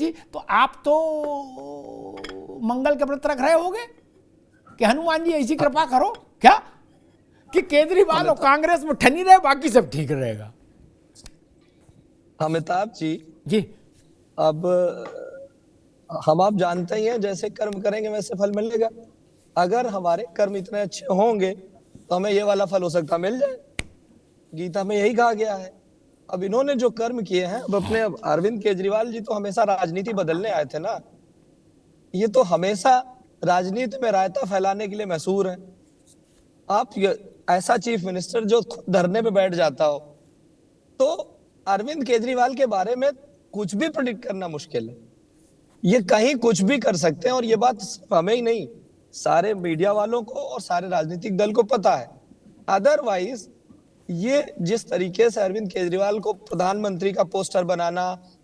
जी, तो आप तो मंगल के व्रत रख रहे होगे कि हनुमान जी ऐसी कृपा करो क्या कि केजरीवाल और कांग्रेस में ठनी रहे, बाकी सब ठीक रहेगा। अमिताभ जी, जी अब हम आप जानते ही हैं, जैसे कर्म करेंगे वैसे फल मिलेगा। अगर हमारे कर्म इतने अच्छे होंगे तो हमें ये वाला फल हो सकता मिल जाए। गीता में यही कहा गया है। अब इन्होंने जो कर्म किए हैं, अब अरविंद केजरीवाल जी तो हमेशा राजनीति बदलने आए थे ना। ये तो हमेशा राजनीति में रायता फैलाने के लिए मशहूर है। आप ऐसा चीफ मिनिस्टर जो खुद धरने पे बैठ जाता हो, तो अरविंद केजरीवाल के बारे में कुछ भी प्रेडिक्ट करना मुश्किल है। ये कहीं कुछ भी कर सकते हैं, और ये बात सिर्फ हमें ही नहीं, सारे मीडिया वालों को और सारे राजनीतिक दल को पता है। अदरवाइज ये जिस तरीके से अरविंद केजरीवाल को प्रधानमंत्री का पोस्टर बनाना,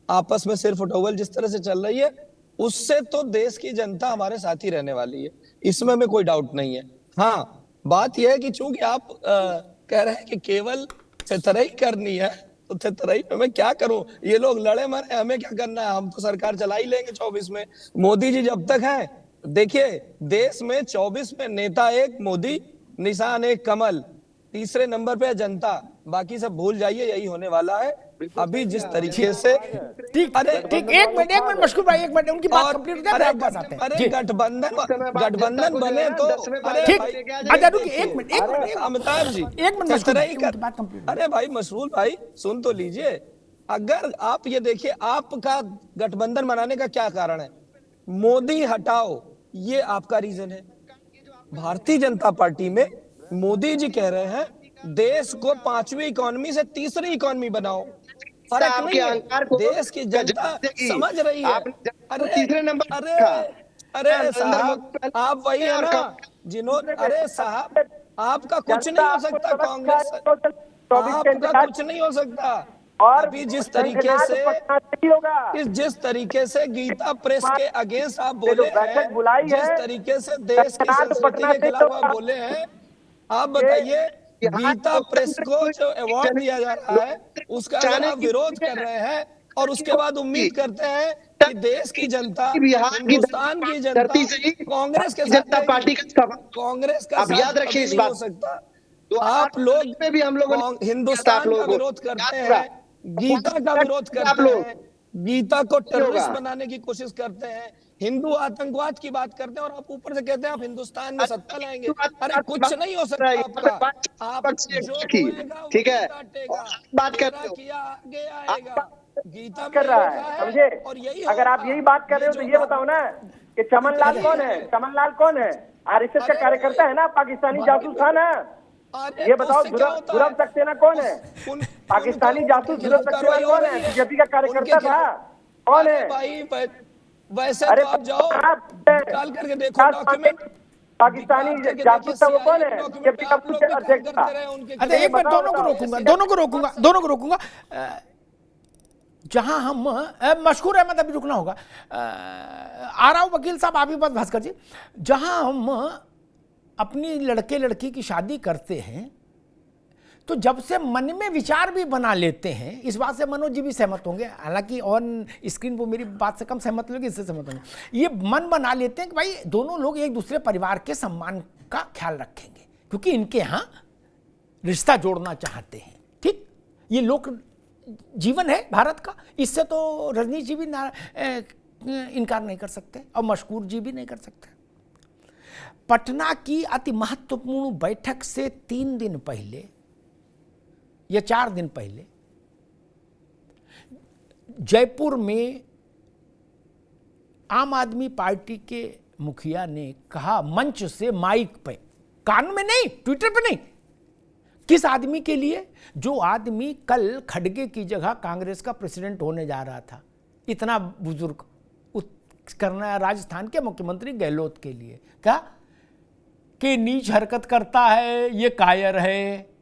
आपस में सिर्फ उठौल जिस तरह से चल रही है, उससे तो देश की जनता हमारे साथ ही रहने वाली है, इसमें हमें कोई डाउट नहीं है। हाँ, बात यह है कि चूंकि आप कह रहे हैं कि केवल थेथराई करनी है, तो थेथराई में मैं क्या करूं? ये लोग लड़े मरे, हमें क्या करना है? हम तो सरकार चला ही लेंगे 24 में। मोदी जी जब तक हैं, देखिए देश में 24 में नेता एक मोदी, निशान एक कमल, तीसरे नंबर पे जनता, बाकी सब भूल जाइए, यही होने वाला है। अभी जिस तरीके से ठीक, अरे ठीक, एक मिनट मशकूर भाई, एक मिनट, उनकी बात कंप्लीट हो जाए, बात आते हैं। अरे गठबंधन बने तो ठीक, अच्छा रुकिए, एक मिनट अमिताभ जी, एक मिनट मशकूर भाई, उनकी बात कंप्लीट। अरे भाई मशरूल भाई, सुन तो लीजिए। अगर आप ये देखिए, आपका गठबंधन बनाने का क्या कारण है? मोदी हटाओ, ये आपका रीजन है। भारतीय जनता पार्टी में मोदी जी कह रहे हैं देश को 5वीं इकोनॉमी से 3री इकोनॉमी बनाओ। फर्क नहीं है, देश की जनता समझ रही है। अरे तीसरे नंबर, अरे साहब, आप वही है ना जिन्होंने, अरे साहब आपका कुछ नहीं हो सकता, कांग्रेस आपका कुछ नहीं हो सकता। अभी जिस तरीके से गीता प्रेस के अगेंस्ट आप बोले हैं, जिस तरीके से देश की संस्कृति के खिलाफ आप बोले हैं, आप बताइए गीता प्रेस को जो अवार्ड दिया जा रहा है उसका अगर आप विरोध कर रहे हैं और उसके बाद उम्मीद करते हैं कि देश की जनता, हिंदुस्तान की जनता कांग्रेस के साथ पार्टी का, कांग्रेस का आप याद रखिए इस बात हो सकता। तो आप लोग में भी हम लोग हिंदुस्तान का विरोध करते हैं, गीता का विरोध करते हैं, गीता को टेररिस्ट बनाने की कोशिश करते हैं, हिंदू आतंकवाद की बात करते हैं, और आप ऊपर से कहते हैं आप हिंदुस्तान में सत्ता लाएंगे। अरे कुछ नहीं हो सकता आपका, आप जो बोलेगा ठीक है, बात कर किया आगे आएगा। गीता कर रहा है, समझे? और यही अगर आप यही बात कर रहे हो तो ये बताओ ना कि चमन लाल कौन है? चमन लाल कौन है? आरएसएस का कार्यकर्ता है ना, पाकिस्तानी जासूस था ना। ये बताओ ध्रुव सक्सेना कौन है? पाकिस्तानी जासूस ध्रुव सक्सेना कौन है? बीजेपी का कार्यकर्ता था, कौन है भाई? वैसे तो आप जाओ निकाल करके देखो डॉक्यूमेंट, पाकिस्तानी जासूस था वो कौन है? बीजेपी का अध्यक्ष था। अच्छा एक मिनट, दोनों को रोकूंगा। जहां हम मशहूर अहमद, अभी रुकना होगा, आ रहा हूं वकील साहब, आप ही बस भास्कर जी, जहां हम अपनी लड़के लड़की की शादी करते हैं तो जब से मन में विचार भी बना लेते हैं, इस बात से मनोज जी भी सहमत होंगे, हालांकि ऑन स्क्रीन वो मेरी बात से कम सहमत होंगे, इससे सहमत होंगे, ये मन बना लेते हैं कि भाई दोनों लोग एक दूसरे परिवार के सम्मान का ख्याल रखेंगे क्योंकि इनके यहाँ रिश्ता जोड़ना चाहते हैं। ठीक, ये लोक जीवन है भारत का, इससे तो रजनीश जी भी इनकार नहीं कर सकते और मशकूर जी भी नहीं कर सकते। पटना की अति महत्वपूर्ण बैठक से 3 दिन पहले या 4 दिन पहले जयपुर में आम आदमी पार्टी के मुखिया ने कहा मंच से, माइक पे, कान में नहीं, ट्विटर पे नहीं, किस आदमी के लिए? जो आदमी कल खड़गे की जगह कांग्रेस का प्रेसिडेंट होने जा रहा था, इतना बुजुर्ग करना, राजस्थान के मुख्यमंत्री गहलोत के लिए। क्या कि नीच हरकत करता है, ये कायर है,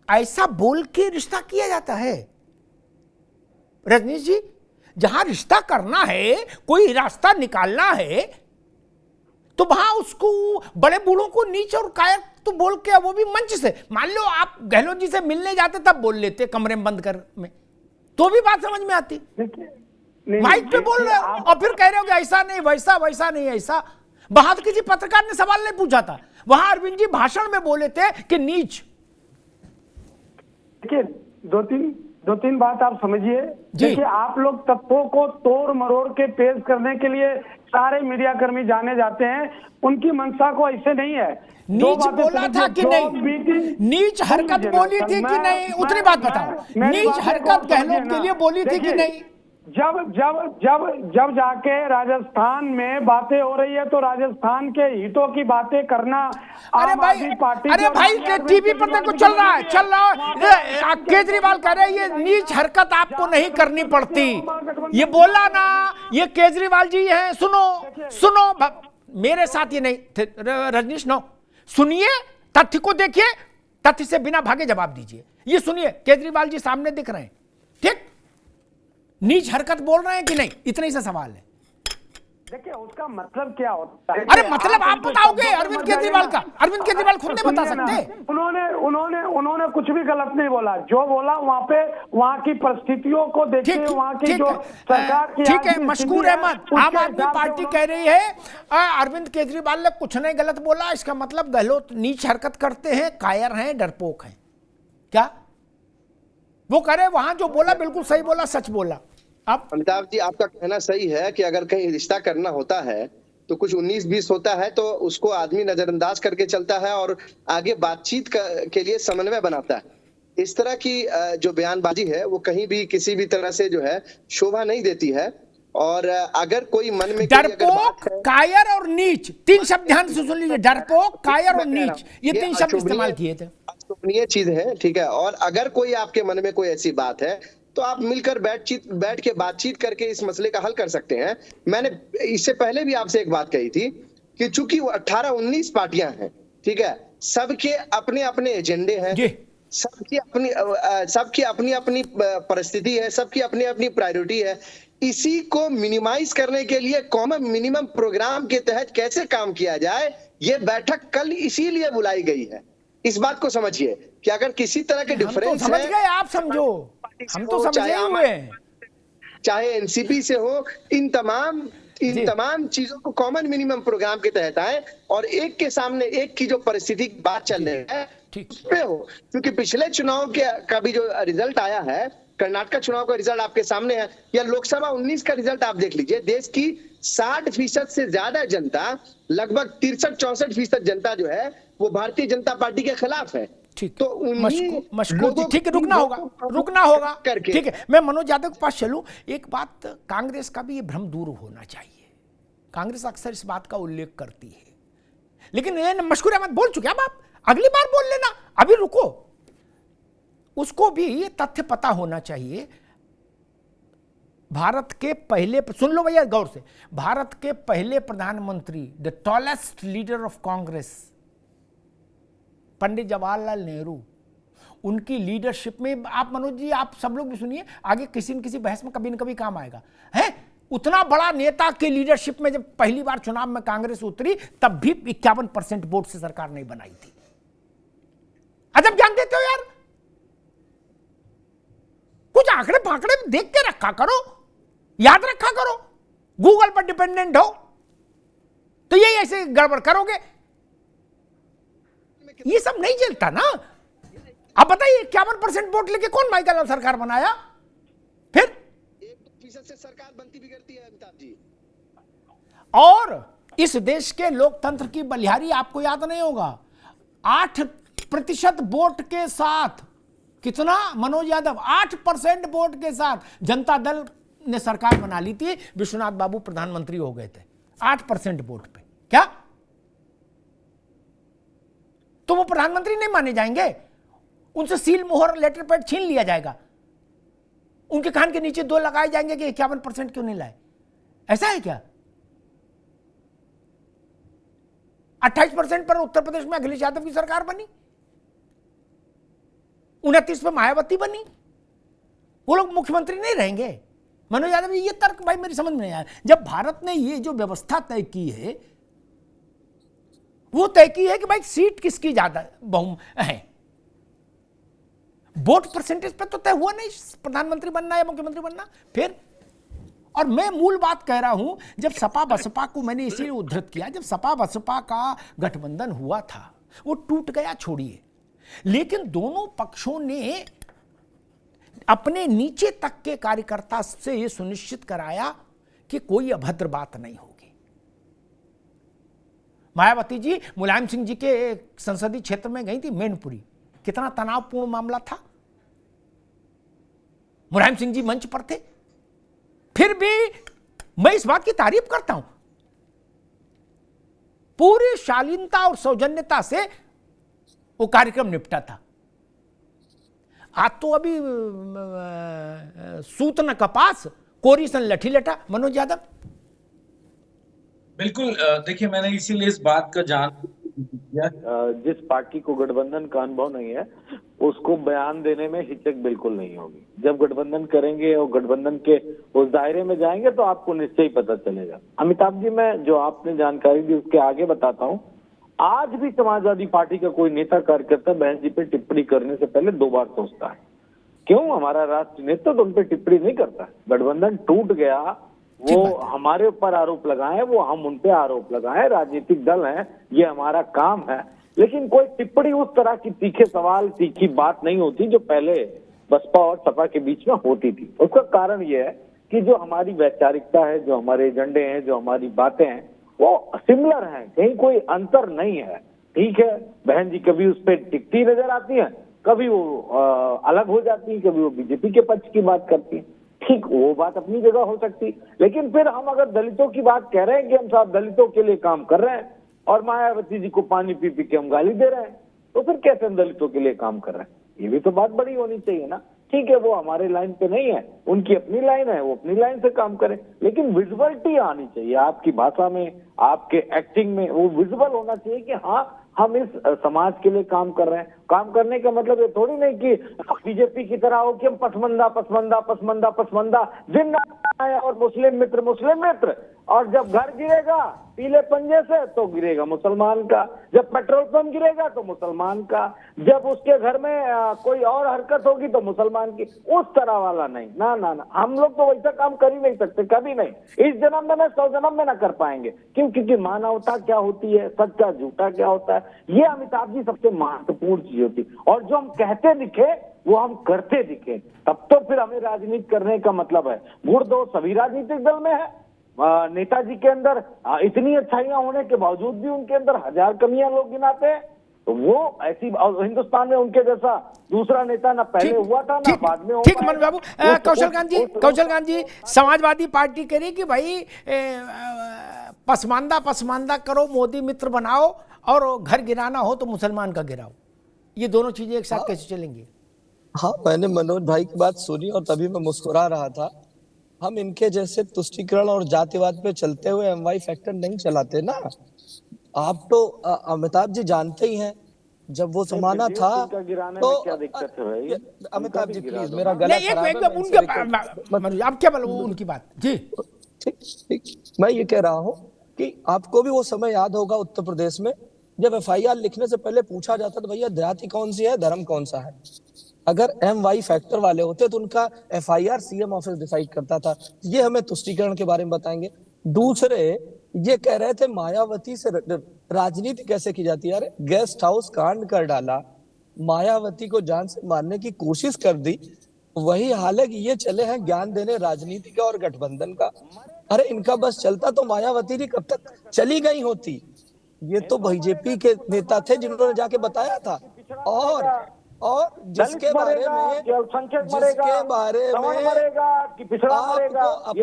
ऐसा बोल के रिश्ता किया जाता है? रजनीश जी, जहां रिश्ता करना है, कोई रास्ता निकालना है, तो वहां उसको बड़े बूढ़ों को नीच और कायर तो बोल के, वो भी मंच से। मान लो आप गहलोत जी से मिलने जाते तब बोल लेते कमरे में बंद कर में, तो भी बात समझ में आती। माइक पे बोल रहे हो और फिर कह रहे हो कि ऐसा नहीं वैसा, वैसा नहीं ऐसा। वहां तो किसी पत्रकार ने सवाल नहीं पूछा था, वहां अरविंद जी भाषण में बोले थे कि नीच। देखिए दो तीन बात आप समझिए। जी। देखिए आप लोग तत्वों को तोड़ मरोड़ के पेश करने के लिए सारे मीडिया कर्मी जाने जाते हैं, उनकी मंशा को ऐसे नहीं है। नीच बोला था कि नहीं? नीच हरकत बोली थी कि नहीं? उतनी बात बताओ। नीच हरकत गहलोत के लिए बोली थी कि नहीं? जब जाके राजस्थान में बातें हो रही है तो राजस्थान के हितों की बातें करना। अरे भाई टीवी पर देखो चल रहा है। केजरीवाल कह रहे हैं ये नीच हरकत आपको नहीं करनी पड़ती, ये बोला ना, ये केजरीवाल जी हैं। सुनो मेरे साथ ये नहीं थे रजनीश। नो, सुनिए, तथ्य को देखिए, तथ्य से बिना भागे जवाब दीजिए। ये सुनिए, केजरीवाल जी सामने दिख रहे हैं, ठीक? नीच हरकत बोल रहे हैं कि नहीं, इतना ही सा सवाल है। देखिए उसका मतलब क्या होता है? अरे मतलब आप बताओगे अरविंद केजरीवाल का? अरविंद केजरीवाल खुद नहीं बता सकते। उन्होंने कुछ भी गलत नहीं बोला। जो बोला वहाँ पे वहाँ की परिस्थितियों को देखिए, वहाँ की जो सरकार की। ठीक है, मशकूर अहमद, आम आदमी पार्टी कह रही है अरविंद केजरीवाल ने कुछ नहीं गलत बोला, इसका मतलब गहलोत नीच हरकत करते हैं, कायर हैं, डरपोक हैं। क्या वो करे? वहां जो बोला बिल्कुल सही बोला, सच बोला। अब अमिताभ जी, आपका कहना सही है कि अगर कहीं रिश्ता करना होता है तो कुछ 19-20 होता है तो उसको आदमी नजरअंदाज करके चलता है और आगे बातचीत के लिए समन्वय बनाता है। इस तरह की जो बयानबाजी है वो कहीं भी किसी भी तरह से जो है शोभा नहीं देती है। और अगर कोई मन में डरपोक, कायर और नीच, तीन शब्द ध्यान से सुन लीजिए। डरपोक, कायर और नीच, ये तीन शब्द इस्तेमाल किए थे। अशोभनीय चीज है, ठीक है। और अगर कोई आपके मन में कोई ऐसी बात है तो आप मिलकर बैठ के बातचीत करके इस मसले का हल कर सकते हैं। मैंने इससे पहले भी आपसे एक बात कही थी कि चूंकि 18-19 पार्टियां हैं, ठीक है, सबके अपने अपने एजेंडे हैं, सबकी अपनी अपनी परिस्थिति है, सबकी अपनी अपनी प्रायोरिटी है। इसी को मिनिमाइज करने के लिए कॉमन मिनिमम प्रोग्राम के तहत कैसे काम किया जाए, ये बैठक कल इसीलिए बुलाई गई है। इस बात को समझिए कि अगर किसी तरह के डिफरेंस समझ गए, आप समझो, हम तो समझे हुए, चाहे एनसीपी से हो, इन तमाम चीजों को कॉमन मिनिमम प्रोग्राम के तहत आए और एक के सामने एक की जो परिस्थिति की बात चल रही है पे हो। क्योंकि पिछले चुनाव का भी जो रिजल्ट आया है, कर्नाटक चुनाव का रिजल्ट आपके सामने है, या लोकसभा 19 का रिजल्ट आप देख लीजिए। देश की 60% से ज्यादा जनता, लगभग 63-64% जनता जो है वो भारतीय जनता पार्टी के खिलाफ है। ठीक, तो मशकूर जी, ठीक है, रुकना होगा ठीक है। मैं मनोज यादव के पास चलूं। एक बात, कांग्रेस का भी ये भ्रम दूर होना चाहिए। कांग्रेस अक्सर इस बात का उल्लेख करती है, लेकिन ये मशकूर अहमद बोल चुके, अब आप अगली बार बोल लेना, अभी रुको। उसको भी ये तथ्य पता होना चाहिए। भारत के पहले, सुन लो भैया गौर से, भारत के पहले प्रधानमंत्री, the tallest leader of Congress, Pandit Jawaharlal Nehru, उनकी लीडरशिप में, आप मनोज जी आप सब लोग भी सुनिए, आगे किसी न किसी बहस में कभी न कभी काम आएगा, है? उतना बड़ा नेता के लीडरशिप में जब पहली बार चुनाव में कांग्रेस उतरी, तब भी 51% वोट से सरकार नहीं बनाई थी। अजब ज्ञान देते हो यार, कुछ आंकड़े फांकड़े देख के रखा करो, याद रखा करो। गूगल पर डिपेंडेंट हो तो यही ऐसे गड़बड़ करोगे, ये सब नहीं चलता ना। अब बताइए 51% वोट लेके कौन माइकल सरकार बनाया? फिर 1% से सरकार बनती बिगड़ती है अमिताभ जी। और इस देश के लोकतंत्र की बलिहारी आपको याद नहीं होगा, 8% वोट के साथ, कितना मनोज यादव, 8% वोट के साथ जनता दल ने सरकार बना ली थी। विश्वनाथ बाबू प्रधानमंत्री हो गए थे 8% वोट पे। क्या तो वो प्रधानमंत्री नहीं माने जाएंगे? उनसे सील मोहर लेटर पैड छीन लिया जाएगा, उनके कान के नीचे 2 लगाए जाएंगे कि 51% क्यों नहीं लाए? ऐसा है क्या? 28% पर उत्तर प्रदेश में अखिलेश यादव की सरकार बनी, 29 पे मायावती बनी, वो लोग मुख्यमंत्री नहीं रहेंगे? मनोज यादव, ये तर्क भाई मेरी समझ में नहीं आया। जब भारत ने ये जो व्यवस्था तय की है, वो तय की है कि भाई सीट किसकी ज्यादा बहु है, वोट परसेंटेज पे तो तय हुआ नहीं प्रधानमंत्री बनना या मुख्यमंत्री बनना। फिर और मैं मूल बात कह रहा हूं, जब सपा बसपा को मैंने इसीलिए उद्धृत किया, जब सपा बसपा का गठबंधन हुआ था वो टूट गया छोड़िए, लेकिन दोनों पक्षों ने अपने नीचे तक के कार्यकर्ता से यह सुनिश्चित कराया कि कोई अभद्र बात नहीं होगी। मायावती जी मुलायम सिंह जी के संसदीय क्षेत्र में गई थी मैनपुरी, कितना तनावपूर्ण मामला था, मुलायम सिंह जी मंच पर थे, फिर भी मैं इस बात की तारीफ करता हूं, पूरी शालीनता और सौजन्यता से वो कार्यक्रम निपटा था। आज तो अभी सूत न कपास कोरी सन लठी लटा। मनोज यादव। बिल्कुल, देखिए मैंने इसीलिए इस बात का जिस पार्टी को गठबंधन का अनुभव नहीं है उसको बयान देने में हिचक बिल्कुल नहीं होगी। जब गठबंधन करेंगे और गठबंधन के उस दायरे में जाएंगे तो आपको निश्चय ही पता चलेगा। अमिताभ जी, मैं जो आपने जानकारी दी उसके आगे बताता हूँ। आज भी समाजवादी पार्टी का कोई नेता कार्यकर्ता बहन जी पे टिप्पणी करने से पहले 2 बार सोचता है। क्यों? हमारा राष्ट्रीय नेता तो उन पे टिप्पणी नहीं करता। गठबंधन टूट गया, वो हमारे ऊपर आरोप लगाए, वो हम उन पे आरोप लगाए, राजनीतिक दल है, ये हमारा काम है। लेकिन कोई टिप्पणी उस तरह की तीखे सवाल, तीखी बात नहीं होती जो पहले बसपा और सपा के बीच में होती थी। उसका कारण ये है कि जो हमारी वैचारिकता है, जो हमारे एजेंडे हैं, जो हमारी बातें हैं, वो सिमिलर हैं, कहीं कोई अंतर नहीं है। ठीक है, बहन जी कभी उस पर टिकती नजर आती है, कभी वो अलग हो जाती है, कभी वो बीजेपी के पक्ष की बात करती है। ठीक, वो बात अपनी जगह हो सकती, लेकिन फिर हम अगर दलितों की बात कह रहे हैं कि हम साहब दलितों के लिए काम कर रहे हैं और मायावती जी को पानी पी पी के हम गाली दे रहे हैं, तो फिर कैसे हम दलितों के लिए काम कर रहे हैं? ये भी तो बात बड़ी होनी चाहिए ना। ठीक है, वो हमारे लाइन पे नहीं है, उनकी अपनी लाइन है, वो अपनी लाइन से काम करें, लेकिन विजुअलिटी आनी चाहिए आपकी भाषा में, आपके एक्टिंग में। वो विजुअल होना चाहिए कि हाँ, हम इस समाज के लिए काम कर रहे हैं। काम करने का मतलब ये थोड़ी नहीं कि बीजेपी की तरह हो कि हम पसमंदा पसमंदा पसमंदा पसमंदा जिंदा है और मुस्लिम मित्र, और जब घर गिरेगा पीले पंजे से तो गिरेगा मुसलमान का, जब पेट्रोल पंप गिरेगा तो मुसलमान का, जब उसके घर में कोई और हरकत होगी तो मुसलमान की। उस तरह वाला नहीं, ना ना ना, हम लोग तो वैसा काम कर ही नहीं सकते, कभी नहीं। इस जन्म में 100 जन्म में ना कर पाएंगे। क्यों? क्योंकि मानवता क्या होती है, सच्चा झूठा क्या होता है, ये अमिताभ जी सबसे महत्वपूर्ण चीज होती। और जो हम कहते दिखे वो हम करते दिखे, तब तो फिर हमें राजनीति करने का मतलब है। गुण दोष सभी राजनीतिक दल में है। नेताजी के अंदर इतनी अच्छाइयां होने के बावजूद भी उनके अंदर 1000 कमियां लोग गिनाते हैं। तो वो ऐसी हिंदुस्तान में उनके जैसा दूसरा नेता ना पहले हुआ था ना बाद में। ठीक मनोज बाबू। कौशल जी, समाजवादी पार्टी कह रही कि भाई पसमानदा करो, मोदी मित्र बनाओ, और घर गिराना हो तो मुसलमान का गिराओ। ये दोनों चीजें एक साथ कैसे चलेंगी? हाँ, मैंने मनोज भाई की बात सुनी और तभी मैं मुस्कुरा रहा था। हम इनके जैसे तुष्टीकरण और जातिवाद पे चलते हुए एमवाई फैक्टर नहीं चलाते ना। आप तो अमिताभ जी जानते ही हैं, जब वो जमाना था तो क्या दिक्कत है भाई? अमिताभ जी प्लीज मेरा गला आप क्या बोलो उनकी बात जी। ठीक, मैं ये कह रहा हूँ कि आपको भी वो समय याद होगा उत्तर प्रदेश में जब एफआईआर लिखने से पहले पूछा जाता था भैया जाति कौन सी है, धर्म कौन सा है। अगर एमवाई फैक्टर वाले होते तो उनका एफआईआर सीएम ऑफिस डिसाइड करता था। ये हमें तुष्टीकरण के बारे में बताएंगे। दूसरे ये कह रहे थे मायावती से राजनीति कैसे की जाती है। अरे गेस्ट हाउस कांड कर डाला, मायावती को जान से मारने की कोशिश कर दी, वही हाल है कि ये चले हैं ज्ञान देने राजनीति का और गठबंधन का। अरे इनका बस चलता तो मायावती जी कब तक चली गई होती। ये तो बीजेपी के नेता थे जिन्होंने जाके बताया था। और जिसके बारे में ये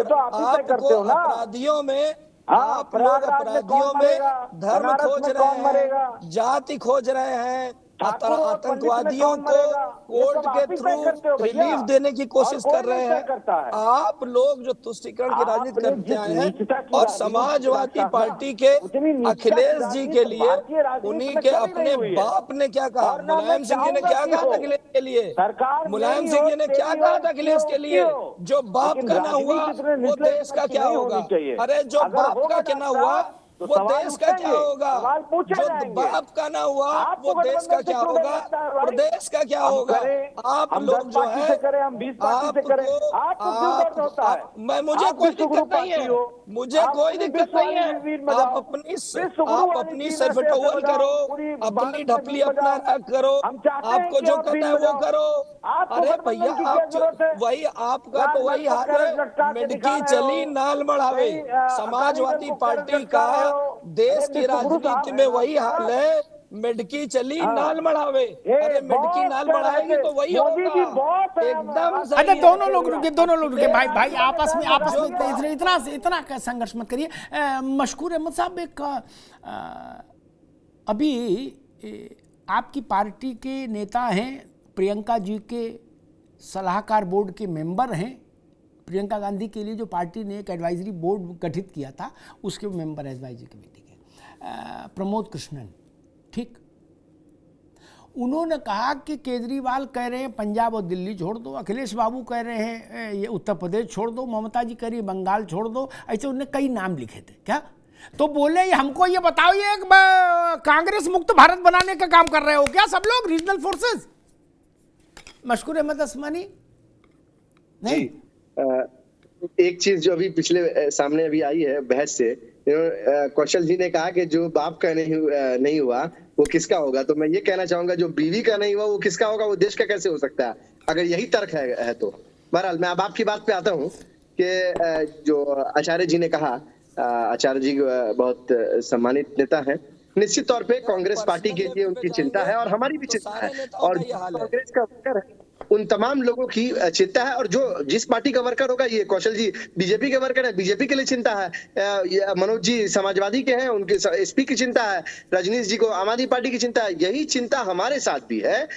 तो आप ही तय करते हो ना। अपराधियों में आप लोग अपराधियों में धर्म खोज रहे हैं, जाति खोज रहे हैं, आतंकवादियों को कोर्ट के थ्रू रिलीफ देने की कोशिश कर रहे हैं। आप लोग जो तुष्टीकरण की राजनीति करते आए हैं, और समाजवादी पार्टी के अखिलेश जी के लिए उन्हीं के अपने बाप ने क्या कहा, मुलायम सिंह जी ने क्या कहा था अखिलेश के लिए, मुलायम सिंह जी ने क्या कहा था अखिलेश के लिए, जो बाप का ना हुआ वो देश का क्या होगा। अरे जो बाप का क्या ना हुआ तो वो सवाल देश का क्या उठेंगे, होगा? सवाल पूछे जो जाएंगे। बाप का ना हुआ आपको वो देश का गठबंधन से क्या क्यों नहीं होगा? लगता है भाई? प्रदेश का क्या हम होगा? करें, आप हम लोग 10 जो पार्टी है से करें, हम 20 पार्टी से करें, आपको क्यों दर्द होता है? मुझे आप कोई विश्वगुरु दिक्कत नहीं पार्टी है, हो, मुझे आप कोई पूरी दिक्कत विश्व नहीं वाली है। वीर आप बजाओ, अपनी विश्वगुरु वाली अपनी टीम सर पे ऐसे टॉवल बजाओ, करो, पूरी अपनी भारत में ढपली बीन अपना बजाओ। करो, हम चाहते हैं आपको कि जो आप कहता बीन है वो बजाओ। करो। आपको अरे गठबंधन भैया की क्या आप जरूरत है? वही आपका तो राजपथ वही पर हाल कैरेट है, लटका के दिखा मिडकी रहे हो, चली नाल बढ़ावे। कहीं अकाली समाजवादी दल को कैरेट पार्टी लटका का रहे हो। देश अरे की विश्वगुरु राजनीति साहब में हैं वही आप हाल ना। है, मिडकी चली हाँ। नाल बढ़ावे। ये अरे मिडकी बहुत नाल कह रहे बढ़ाएगी थे, तो वही मोदी होगा। जी बहुत है, एकदम अच्छा सही दोनों है। लोग रुके, दोनों लोग रुके, भाई भाई राजपथ आपस में पर आपस लगा में दिया। इतना इतना इतना का संघर्ष मत करिए। मशकूर अहमद साहब, एक अभी आपकी पार्टी के नेता हैं, प्रियंका जी के सलाहकार बोर्ड के मेंबर हैं, प्रियंका गांधी के लिए जो पार्टी ने एक एडवाइजरी बोर्ड गठित किया था उसके मेंबर एडवाइजरी कमेटी के प्रमोद कृष्णन, ठीक। उन्होंने कहा कि केजरीवाल कह रहे हैं पंजाब और दिल्ली छोड़ दो, अखिलेश बाबू कह रहे हैं ये उत्तर प्रदेश छोड़ दो, ममता जी कह रही बंगाल छोड़ दो, ऐसे उन्होंने कई नाम लिखे थे क्या। तो बोले हमको ये बताओ, ये कांग्रेस मुक्त भारत बनाने का काम कर रहे हो क्या सब लोग, रीजनल फोर्सेस? मशकूर अहमद असमानी नहीं। एक चीज जो अभी पिछले सामने अभी आई है बहस से, कौशल जी ने कहा कि जो बाप का नहीं हुआ वो किसका होगा। तो मैं ये कहना चाहूंगा जो बीवी का नहीं हुआ वो किसका होगा, वो देश का कैसे हो सकता है अगर यही तर्क है तो। बहरहाल मैं अब आपकी बात पे आता हूँ कि जो आचार्य जी ने कहा, आचार्य जी बहुत सम्मानित नेता हैं, निश्चित तौर पे कांग्रेस पार्टी के लिए उनकी चिंता है और हमारी भी चिंता है, और कांग्रेस का वर्कर है उन तमाम लोगों की चिंता है। और जो जिस पार्टी का वर्कर होगा, ये कौशल जी बीजेपी के वर्कर है, बीजेपी के लिए चिंता है, मनोज जी समाजवादी के हैं, उनके एसपी की चिंता है, रजनीश जी को आम आदमी पार्टी की चिंता है, यही चिंता हमारे साथ भी है